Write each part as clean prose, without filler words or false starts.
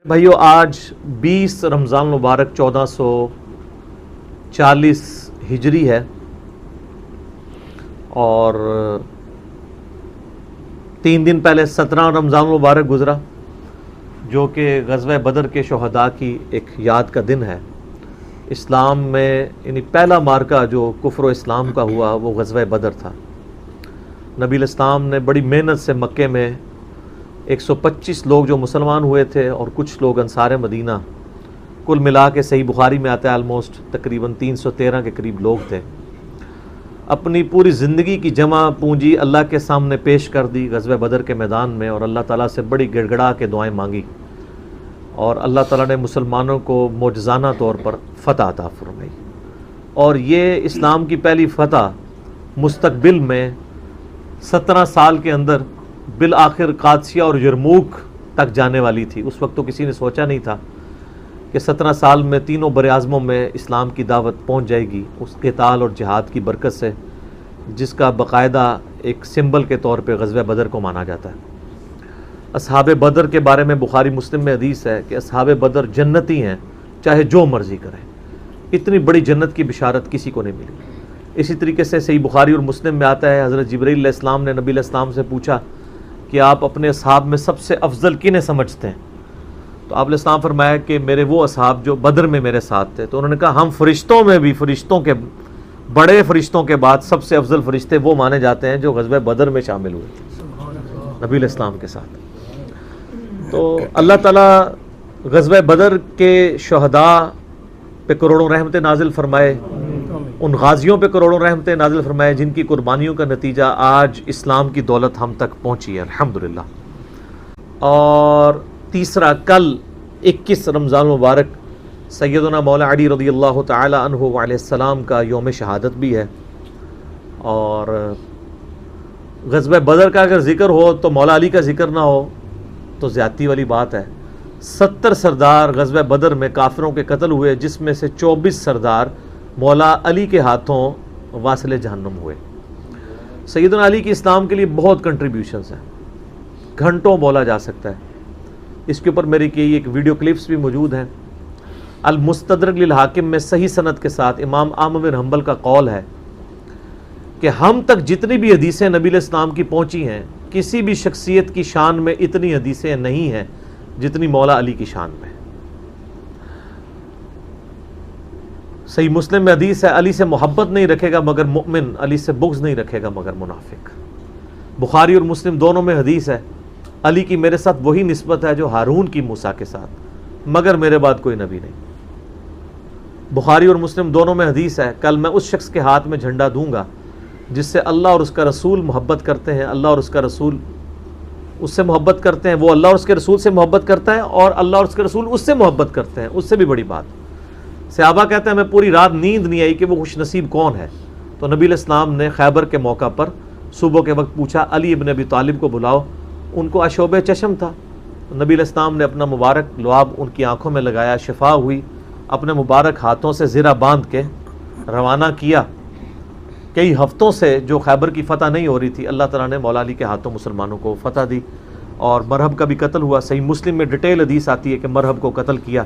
بھائیو آج 20 رمضان مبارک 1440 ہجری ہے اور 3 دن پہلے 17 رمضان مبارک گزرا جو کہ غزوہ بدر کے شہداء کی ایک یاد کا دن ہے۔ اسلام میں یعنی پہلا مارکہ جو کفر و اسلام کا ہوا وہ غزوہ بدر تھا۔ نبی الاسلام نے بڑی محنت سے مکے میں 125 لوگ جو مسلمان ہوئے تھے اور کچھ لوگ انصار مدینہ، کل ملا کے صحیح بخاری میں آتا ہے آلموسٹ تقریباً 313 کے قریب لوگ تھے، اپنی پوری زندگی کی جمع پونجی اللہ کے سامنے پیش کر دی غزوہ بدر کے میدان میں، اور اللہ تعالیٰ سے بڑی گڑ گڑا کے دعائیں مانگی، اور اللہ تعالیٰ نے مسلمانوں کو معجزانہ طور پر فتح عطا فرمائی۔ اور یہ اسلام کی پہلی فتح مستقبل میں 17 سال کے اندر بالآخر قادسیہ اور یرموک تک جانے والی تھی۔ اس وقت تو کسی نے سوچا نہیں تھا کہ 17 سال میں تینوں براعظموں میں اسلام کی دعوت پہنچ جائے گی، اس قتال اور جہاد کی برکت سے، جس کا باقاعدہ ایک سمبل کے طور پہ غزوہ بدر کو مانا جاتا ہے۔ اصحاب بدر کے بارے میں بخاری مسلم میں حدیث ہے کہ اصحاب بدر جنتی ہیں چاہے جو مرضی کریں، اتنی بڑی جنت کی بشارت کسی کو نہیں ملی۔ اسی طریقے سے صحیح بخاری اور مسلم میں آتا ہے حضرت جبرائیل علیہ السلام نے نبی علیہ السلام سے پوچھا کہ آپ اپنے اصحاب میں سب سے افضل کنہیں سمجھتے ہیں؟ تو آپ علیہ السلام فرمایا کہ میرے وہ اصحاب جو بدر میں میرے ساتھ تھے۔ تو انہوں نے کہا ہم فرشتوں میں بھی فرشتوں کے بڑے فرشتوں کے بعد سب سے افضل فرشتے وہ مانے جاتے ہیں جو غزوہ بدر میں شامل ہوئے تھے نبی علیہ السلام کے ساتھ۔ تو اللہ تعالیٰ غزوہ بدر کے شہداء پہ کروڑوں رحمتیں نازل فرمائے، ان غازیوں پہ کروڑوں رحمتیں نازل فرمائے جن کی قربانیوں کا نتیجہ آج اسلام کی دولت ہم تک پہنچی ہے الحمدللہ۔ اور تیسرا کل 21 رمضان مبارک سیدنا مولا علی رضی اللہ تعالی عنہ علیہ السلام کا یوم شہادت بھی ہے، اور غزوہ بدر کا اگر ذکر ہو تو مولا علی کا ذکر نہ ہو تو زیادتی والی بات ہے۔ 70 سردار غزوہ بدر میں کافروں کے قتل ہوئے، جس میں سے 24 سردار مولا علی کے ہاتھوں واصل جہنم ہوئے۔ سیدنا علی کی اسلام کے لیے بہت کنٹریبیوشنز ہیں، گھنٹوں بولا جا سکتا ہے۔ اس کے اوپر میری کی ایک ویڈیو کلپس بھی موجود ہیں۔ المستدرک للحاکم میں صحیح سند کے ساتھ امام احمد بن حنبل کا قول ہے کہ ہم تک جتنی بھی حدیثیں نبی علیہ السلام کی پہنچی ہیں، کسی بھی شخصیت کی شان میں اتنی حدیثیں نہیں ہیں جتنی مولا علی کی شان میں۔ صحیح مسلم میں حدیث ہے علی سے محبت نہیں رکھے گا مگر مؤمن، علی سے بغض نہیں رکھے گا مگر منافق۔ بخاری اور مسلم دونوں میں حدیث ہے علی کی میرے ساتھ وہی نسبت ہے جو ہارون کی موسیٰ کے ساتھ، مگر میرے بعد کوئی نبی نہیں۔ بخاری اور مسلم دونوں میں حدیث ہے کل میں اس شخص کے ہاتھ میں جھنڈا دوں گا جس سے اللہ اور اس کا رسول محبت کرتے ہیں، اللہ اور اس کا رسول اس سے محبت کرتے ہیں، وہ اللہ اور اس کے رسول سے محبت کرتا ہے، اور اللہ اور اس کے رسول اس سے محبت کرتے ہیں، اس سے بھی بڑی بات۔ صحابہ کہتے ہیں ہمیں پوری رات نیند نہیں آئی کہ وہ خوش نصیب کون ہے۔ تو نبی علیہ السلام نے خیبر کے موقع پر صبح کے وقت پوچھا علی ابن ابی طالب کو بلاؤ، ان کو عشوب چشم تھا۔ نبی علیہ السلام نے اپنا مبارک لعاب ان کی آنکھوں میں لگایا، شفا ہوئی، اپنے مبارک ہاتھوں سے زرہ باندھ کے روانہ کیا۔ کئی ہفتوں سے جو خیبر کی فتح نہیں ہو رہی تھی، اللہ تعالیٰ نے مولا علی کے ہاتھوں مسلمانوں کو فتح دی، اور مرہب کا بھی قتل ہوا۔ صحیح مسلم میں ڈیٹیل حدیث آتی ہے کہ مرہب کو قتل کیا،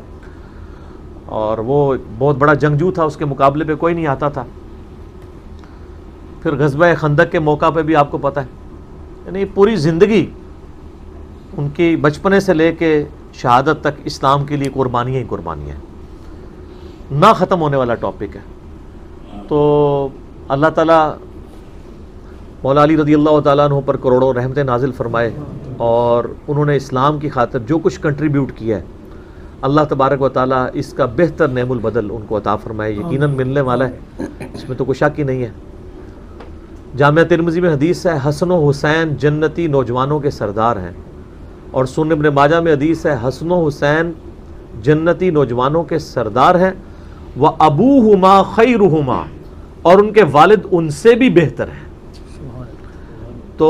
اور وہ بہت بڑا جنگجو تھا، اس کے مقابلے پہ کوئی نہیں آتا تھا۔ پھر غزوہ خندق کے موقع پہ بھی آپ کو پتہ ہے، یعنی پوری زندگی ان کی بچپنے سے لے کے شہادت تک اسلام کے لیے قربانیاں ہی قربانیاں ہیں، نہ ختم ہونے والا ٹاپک ہے۔ تو اللہ تعالیٰ مولا علی رضی اللہ تعالیٰ عنہ پر کروڑوں رحمتیں نازل فرمائے، اور انہوں نے اسلام کی خاطر جو کچھ کنٹریبیوٹ کیا ہے، اللہ تبارک و تعالیٰ اس کا بہتر نعم البدل ان کو عطا فرمائے، یقیناً ملنے والا ہے، اس میں تو کوئی شک ہی نہیں ہے۔ جامعہ ترمذی میں حدیث ہے حسن و حسین جنتی نوجوانوں کے سردار ہیں، اور سنن ابن ماجہ میں حدیث ہے حسن و حسین جنتی نوجوانوں کے سردار ہیں، وَأَبُوهُمَا خَيْرُهُمَا، اور ان کے والد ان سے بھی بہتر ہیں۔ تو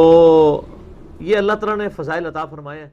یہ اللہ تعالیٰ نے فضائل عطا فرمائے ہیں۔